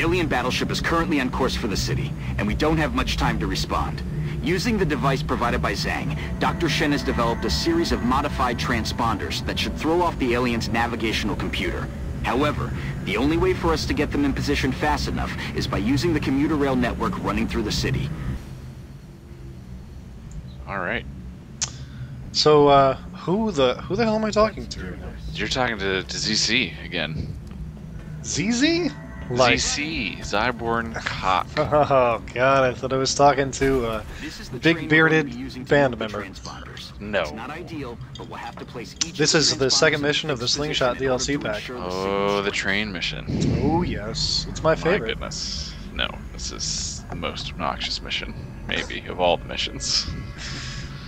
alien battleship is currently on course for the city, and we don't have much time to respond. Using the device provided by Zhang, Dr. Shen has developed a series of modified transponders that should throw off the alien's navigational computer. However, the only way for us to get them in position fast enough is by using the commuter rail network running through the city. All right. So, who the hell am I talking to? You're talking to ZC again. ZZ? ZC, Zyborn Cock. Oh god, I thought I was talking to big bearded band member. No. This is the second mission of the Slingshot DLC pack. Oh, the train mission. Oh yes, it's my favorite. My goodness. No, this is the most obnoxious mission, maybe, of all the missions.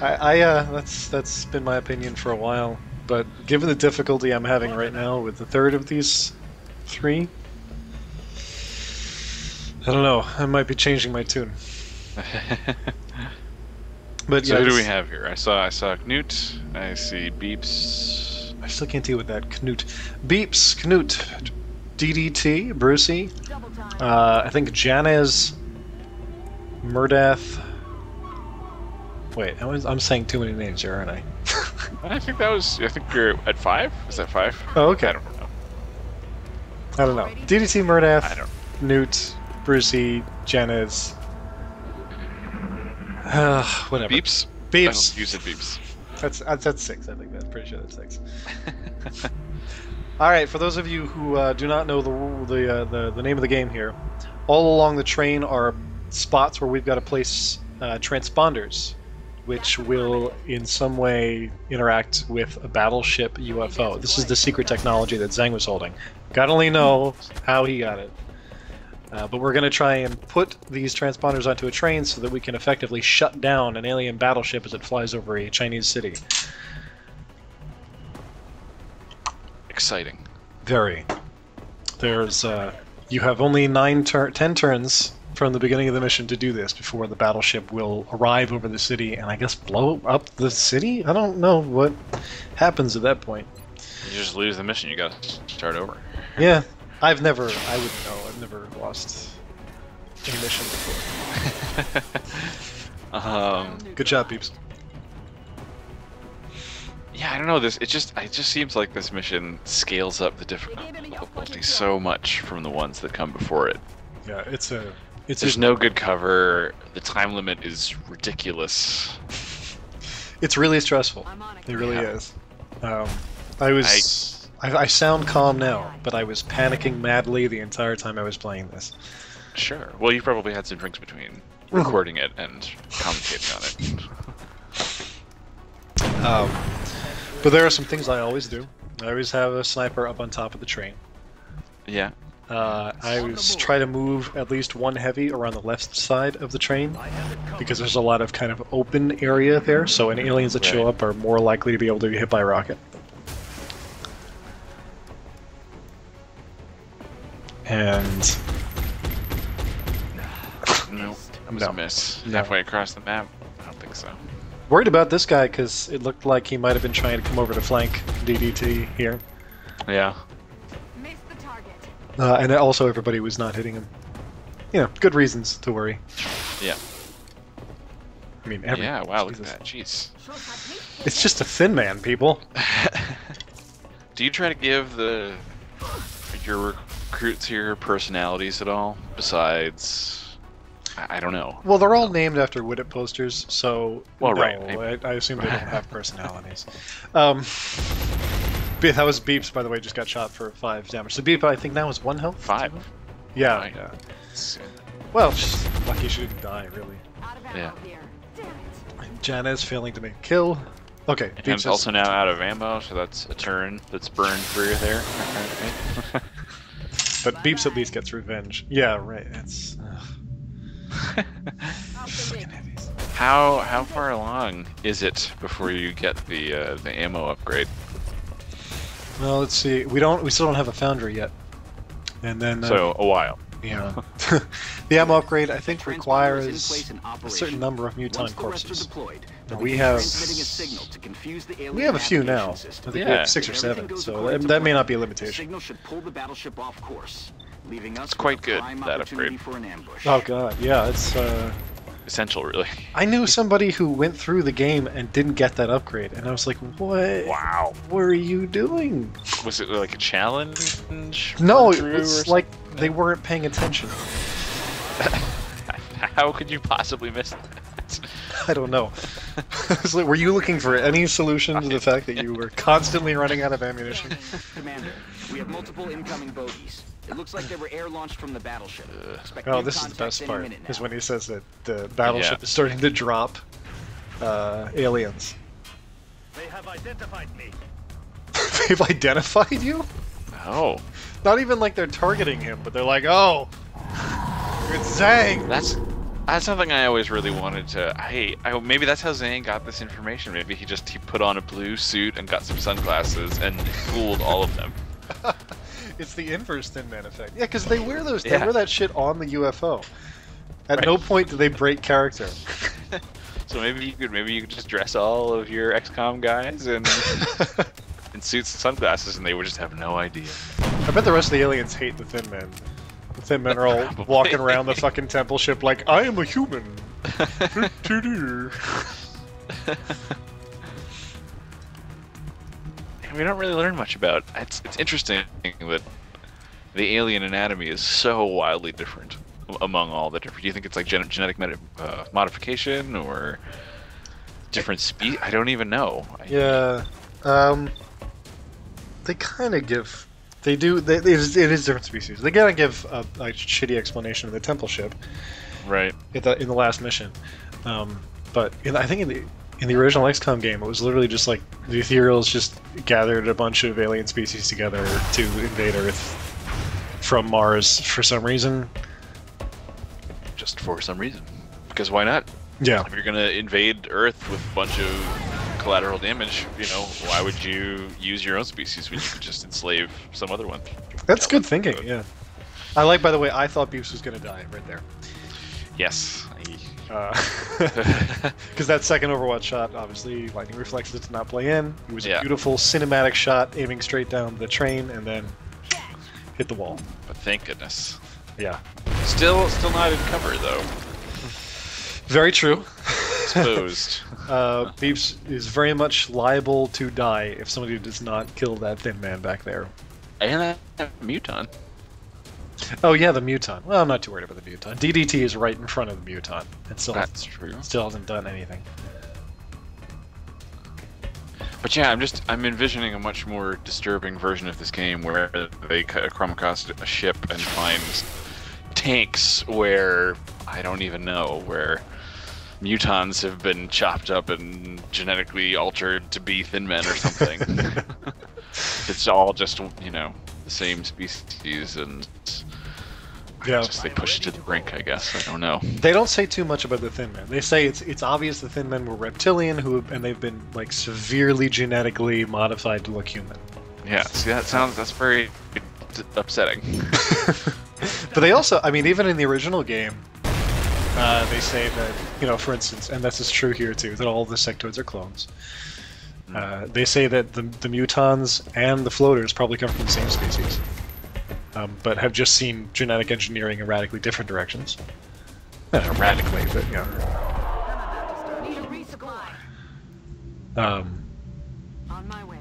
That's been my opinion for a while, but given the difficulty I'm having right now with the third of these three, I don't know. I might be changing my tune. But so yeah, who do we have here? I saw Knut. I see Beeps. I still can't deal with that Knut. Beeps, Knut, DDT, Brucey. I think Janez, Murdath. Wait, I'm saying too many names here, aren't I? I think that was. I think you're at 5. Is that 5? Oh, okay. I don't know. I don't know. DDT, Murdath, I don't. Newt, Brucey, Janez. Whatever. Beeps. Beeps. You said Beeps. That's 6. I think that's pretty sure that's 6. All right. For those of you who do not know the name of the game here, all along the train are spots where we've got to place transponders, which will in some way interact with a battleship UFO. This is the secret technology that Zhang was holding. God only know how he got it. But we're going to try and put these transponders onto a train so that we can effectively shut down an alien battleship as it flies over a Chinese city. Exciting. Very. There's you have only 10 turns from the beginning of the mission to do this before the battleship will arrive over the city and I guess blow up the city? I don't know what happens at that point. You just lose the mission. You got to start over. Yeah. I wouldn't know. I've never lost a mission before. Good job, Peeps. Yeah, I don't know. It just seems like this mission scales up the difficulty so much from the ones that come before it. Yeah, There's no good cover. The time limit is ridiculous. It's really stressful. It really is. I sound calm now, but I was panicking madly the entire time I was playing this. Sure. Well, you probably had some drinks between recording it and commentating on it. But there are some things I always do. I always have a sniper up on top of the train. Yeah. I always try to move at least one heavy around the left side of the train, because there's a lot of kind of open area there, so any aliens that show up are more likely to be able to get hit by a rocket. And no, that was a miss. Halfway across the map? I don't think so. Worried about this guy because it looked like he might have been trying to come over to flank DDT here. Yeah. And also everybody was not hitting him. You know, good reasons to worry. Yeah. I mean, yeah, wow, look at that. Jeez. It's just a thin man, people. Do you try to give your recruits here personalities at all? Besides, I don't know. Well, they're all named after Widget posters, so well, no, right. I assume they don't have personalities. That was Beeps, by the way, just got shot for 5 damage. So Beep, I think that was 1 health? 5. Yeah. Right. Yeah. Well, just lucky she didn't die, really. Yeah. Janez failing to make a kill. Okay. And also now out of ammo, so that's a turn that's burned for you there. But Beeps at least gets revenge. Yeah, right. It's. How far along is it before you get the ammo upgrade? Well, let's see. We still don't have a foundry yet. And then. So a while. Yeah. The ammo upgrade, I think, requires a certain number of muton corpses. We have a few now. I think we have 6 or 7, so that may not be a limitation. Signal should pull the battleship off course. leaving us quite with a good, prime that opportunity upgrade. for an ambush. Oh god, yeah, it's Essential, really. I knew somebody who went through the game and didn't get that upgrade, and I was like, what? Wow. What are you doing? Was it like a challenge? No, run-through it was or like something? they weren't paying attention. How could you possibly miss that? I don't know. It's like, were you looking for any solution to the fact that you were constantly running out of ammunition? Commander, we have multiple incoming bogies. It looks like they were air-launched from the battleship. Expect Oh, new this is the contact best any part, minute now. is when he says that the battleship Yeah. is starting to drop aliens. They have identified me. They've identified you? Oh, Not even like they're targeting him, but they're like, oh, it's Zhang! that's something I always really wanted to. Maybe that's how Zane got this information. Maybe he put on a blue suit and got some sunglasses and fooled all of them. It's the inverse Thin Man effect. Yeah, because they wear those. They Yeah. wear that shit on the UFO. At Right. no point do they break character. So maybe you could just dress all of your XCOM guys in suits and sunglasses, and they would just have no idea. I bet the rest of the aliens hate the Thin Men. The Thin Men are all Probably. walking around the fucking temple ship like, I am a human. Doo-doo. We don't really learn much about. It's interesting that the alien anatomy is so wildly different among all the different. Do you think it's like genetic modification or different species? I don't even know. Yeah. They kind of give. They do. It is different species. They gotta give a shitty explanation of the temple ship Right. in the last mission. But I think in the original XCOM game, it was literally just like the Ethereals just gathered a bunch of alien species together to invade Earth from Mars for some reason. Just for some reason. Because why not? Yeah. If you're gonna invade Earth with a bunch of collateral damage, why would you use your own species when you could just enslave some other one? That's good thinking, yeah. I like, by the way, I thought Beefs was gonna die right there. Yes. Because that second Overwatch shot, obviously, lightning reflexes did not play in. It was a Yeah. beautiful cinematic shot, aiming straight down the train and then hit the wall. But thank goodness. Yeah. Still not in cover though. Very true. Exposed. Beefs is very much liable to die if somebody does not kill that Thin Man back there. And that Muton. Oh yeah, the Muton. Well, I'm not too worried about the Muton. DDT is right in front of the Muton. It That's true. still hasn't done anything. But yeah, I'm envisioning a much more disturbing version of this game where they come across a ship and find tanks where I don't even know, where mutons have been chopped up and genetically altered to be Thin Men or something. It's all just, the same species, and Yeah. just they push it to the brink, I guess. I don't know. They don't say too much about the Thin Men. They say it's obvious the Thin Men were reptilian, and they've been like severely genetically modified to look human. Yeah, see, that's very upsetting. But they also, I mean, even in the original game, they say that, for instance, and this is true here too, that all the sectoids are clones. They say that the mutons and the floaters probably come from the same species, but have just seen genetic engineering in radically different directions. Not radically, but Need a resupply. On my way.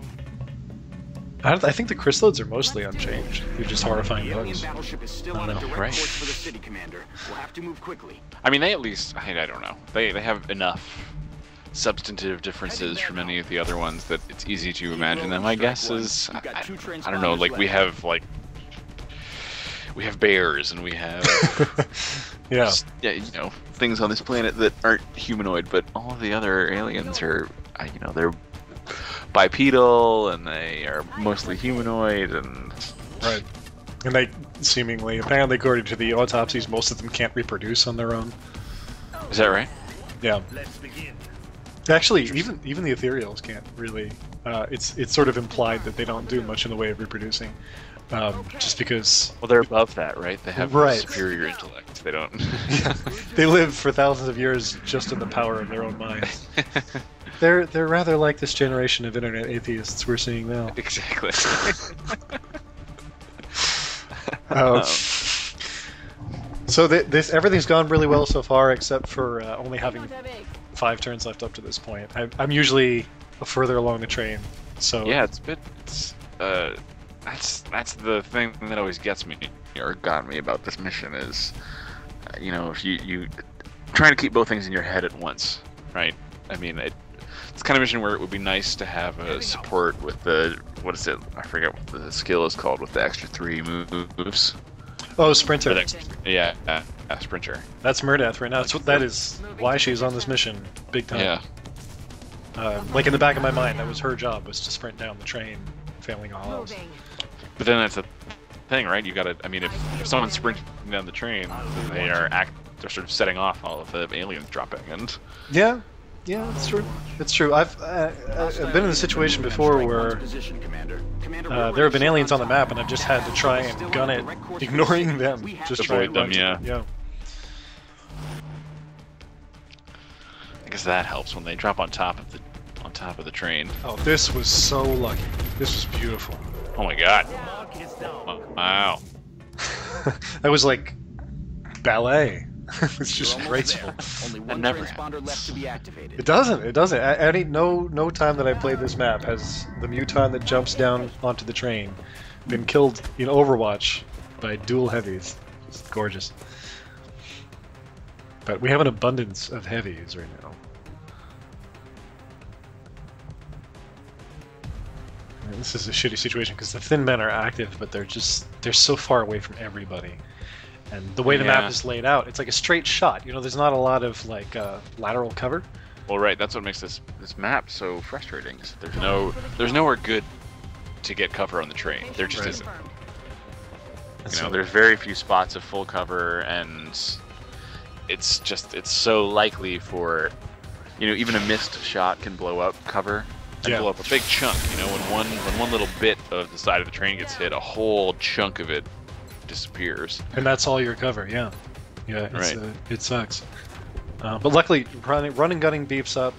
I think the chrysalids are mostly unchanged. They're just horrifying The alien bugs. battleship is still I on a don't know, direct right. course for the city, Commander. We'll have to move quickly. I mean, they at least, I don't know. They have enough substantive differences from any of the other ones that it's easy to imagine them, I guess, is... I don't know, like, we have bears, and we have... Yeah. things on this planet that aren't humanoid, but all of the other aliens are, they're bipedal, and they are mostly humanoid, and... Right. And they seemingly, apparently, according to the autopsies, most of them can't reproduce on their own. Is that right? Yeah. Let's begin. Actually, even the ethereals can't really. It's sort of implied that they don't do much in the way of reproducing, just because Well, they're above that, right? They have Right. superior intellect. They don't... they live for thousands of years just in the power of their own minds. They're rather like this generation of internet atheists we're seeing now. Exactly. So this everything's gone really well so far, except for only having 5 turns left up to this point. I'm usually further along the train, so Yeah, it's a bit. That's the thing that always gets me or got me about this mission is, you know, if you trying to keep both things in your head at once, right? I mean, it's kind of a mission where it would be nice to have a support with the what is it? I forget what the skill is called with the extra 3 moves. Oh, Sprinter. Yeah, Sprinter. That's Murdath right now. That is why she's on this mission, big time. Yeah. Like in the back of my mind, that was her job, was to sprint down the train, failing all else. But then that's the thing, right? You gotta. I mean, if someone's sprinting down the train, they're sort of setting off all of the aliens dropping, and Yeah, it's true. It's true. I've been in a situation before where there have been aliens on the map, and I've just had to try and gun it, ignoring them, just trying them. to. Yeah. I guess that helps when they drop on top of the train. Oh, this was so lucky. This was beautiful. Oh my god! Wow. That was like ballet. It's just graceful. Only That one never transponder left to be activated. It doesn't. It doesn't. No time that I played this map has the muton that jumps down onto the train been killed in Overwatch by dual heavies. It's gorgeous. But we have an abundance of heavies right now. And this is a shitty situation because the thin men are active, but they're so far away from everybody. And the way the map is laid out, it's like a straight shot. You know, there's not a lot of like lateral cover. Well, right. That's what makes this map so frustrating. Is there's nowhere good to get cover on the train. There just isn't. You know, there's very few spots of full cover, and it's so likely for, you know, even a missed shot can blow up cover and blow up a big chunk. You know, when one little bit of the side of the train gets hit, a whole chunk of it disappears. And that's all your cover, yeah. It's, it sucks. But luckily, run and gunning Beeps up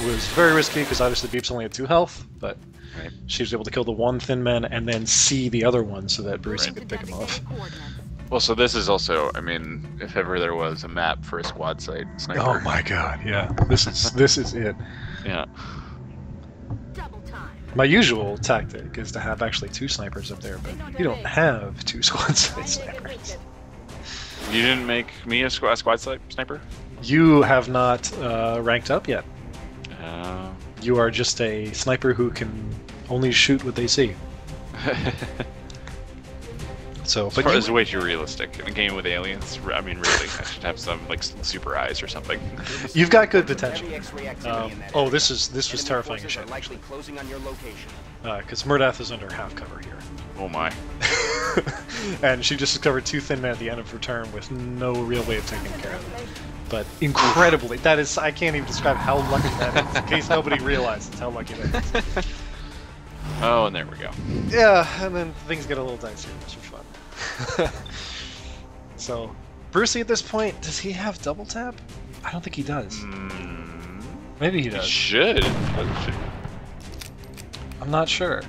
was very risky because obviously Beeps only had 2 health, but she was able to kill the one thin man and then see the other one so that Bruce could pick him off. Well, so this is also, I mean, if ever there was a map for a squad site sniper. Oh my god, yeah. This is it. Yeah. My usual tactic is to have actually 2 snipers up there, but you don't have 2 squad site snipers. You didn't make me a squad site sniper? You have not ranked up yet. Uh... You are just a sniper who can only shoot what they see. So, but it's way too realistic. In a game with aliens, I mean, really, I should have some like super eyes or something. You've got good potential. Oh, this was terrifying as shit. Because Murdath is under half cover here. Oh my! And she just discovered 2 thin men at the end of her turn with no real way of taking care of them. But incredibly, that is, I can't even describe how lucky that is. In case nobody realizes how lucky that is. Oh, and there we go. Yeah, and then things get a little dicier, which are fun. So, Brucey at this point, does he have double tap? I don't think he does. Maybe he does. He should. I'm not sure.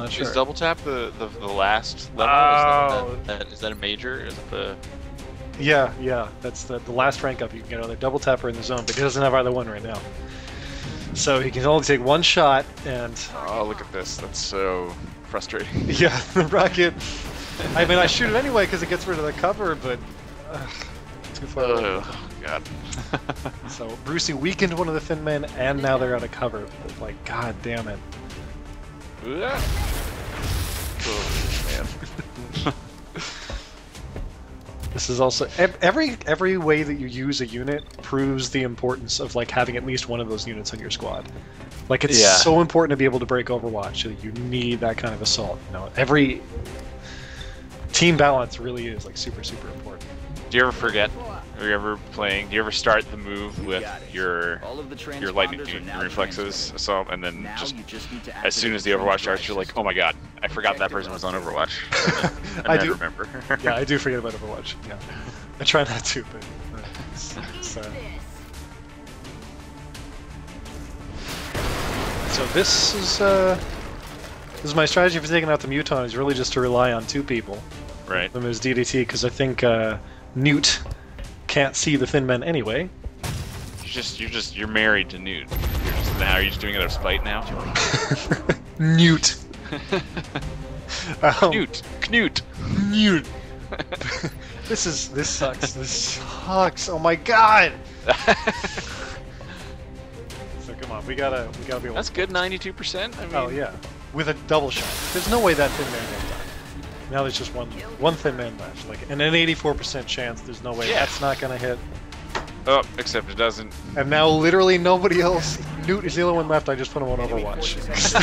Is double tap the last level? Oh. Is that a major? Is it the... Yeah. That's the last rank up you can get. Either double tap or in the zone, but he doesn't have either one right now. So he can only take 1 shot, and... Oh, look at this. That's so frustrating. Yeah, the rocket... I mean, I shoot it anyway because it gets rid of the cover, but... too far away. Oh, God. So Brucey weakened one of the thin men, and now they're out of cover. But, like, god damn it. Oh, man. This is also every way that you use a unit proves the importance of like having at least one of those units on your squad. Like it's so important to be able to break Overwatch. So you need that kind of assault. You know, every team balance really is like super important. Do you ever forget? Are you ever playing? Do you ever start the move with your lightning reflexes assault, and then just as soon as the Overwatch starts, you're like, oh my god, I forgot that person was on Overwatch. I do remember. Yeah, I do forget about Overwatch. Yeah, I try not to, but so this is my strategy for taking out the muton. Is really just to rely on 2 people. Right. Them as DDT, because I think Newt can't see the Thin Men anyway. You're married to Newt. Are you just doing it out of spite now? Newt. Knut. Newt. This sucks. This sucks. Oh my god. So come on, we gotta be able. That's good, 92%. I mean, Oh yeah, with a double shot. There's no way that Thin Man won't die. Now there's just one Thin Man left, like, and an 84% chance. There's no way that's not gonna hit. Oh, except it doesn't. And now literally nobody else. Newt is the only one left. I just put him on Overwatch.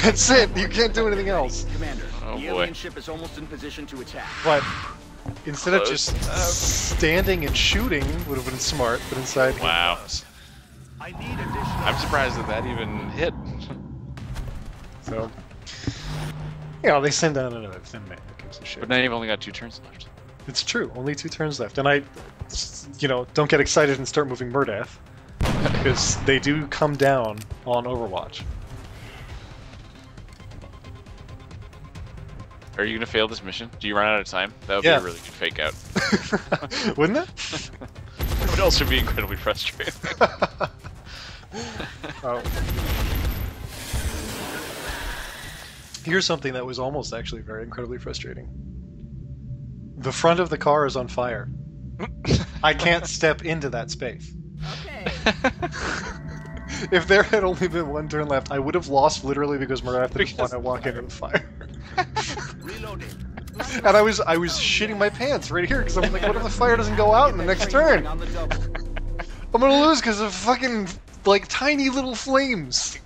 That's it. You can't do anything else. Commander, Oh, the boy. alien ship is almost in position to attack. But instead of Close. just standing and shooting, would have been smart. But instead, Wow. I need additional. I'm surprised that even hit. so they send down another Thin Man. Who gives a shit? But now you've only got 2 turns left. It's true. Only 2 turns left, and I, don't get excited and start moving Murdath because they do come down on Overwatch. Are you gonna fail this mission? Do you run out of time? That would Yeah. be a really good fake out. Wouldn't it? It would also be incredibly frustrating. Oh. Here's something that was almost actually very incredibly frustrating. The front of the car is on fire. I can't step into that space. Okay. If there had only been 1 turn left, I would have lost literally because Murath didn't want to walk into the fire. Reloading. And I was shitting my pants right here because I'm like, what if the fire doesn't go out in the next turn? On the double. I'm gonna lose because of fucking like tiny little flames.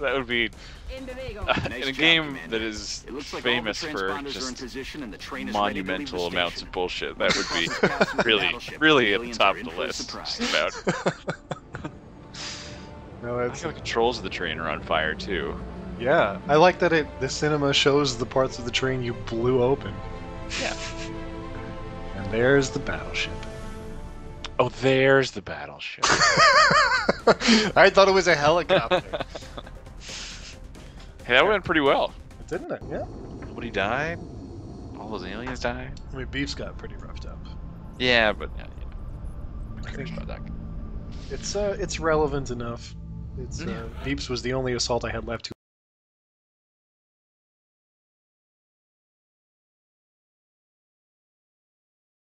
That would be Individual. in Nice a job, game Commander. that is It looks like famous all the for transponders are in just position and the train is ready to leave monumental the amounts station. of bullshit. That would be Passing the really, battleship. really at the Aliens top are of in the for a list. surprise. Just about. No, I that's think the controls of the train are on fire too. yeah. I like that the cinema shows the parts of the train you blew open. Yeah. And there's the battleship. Oh, there's the battleship. I thought it was a helicopter. Hey, that went pretty well. Didn't it? Yeah. Nobody died. All those aliens died. I mean, Beef's got pretty roughed up. Yeah, but yeah. I think About that. it's relevant enough. It's Beeps was the only assault I had left.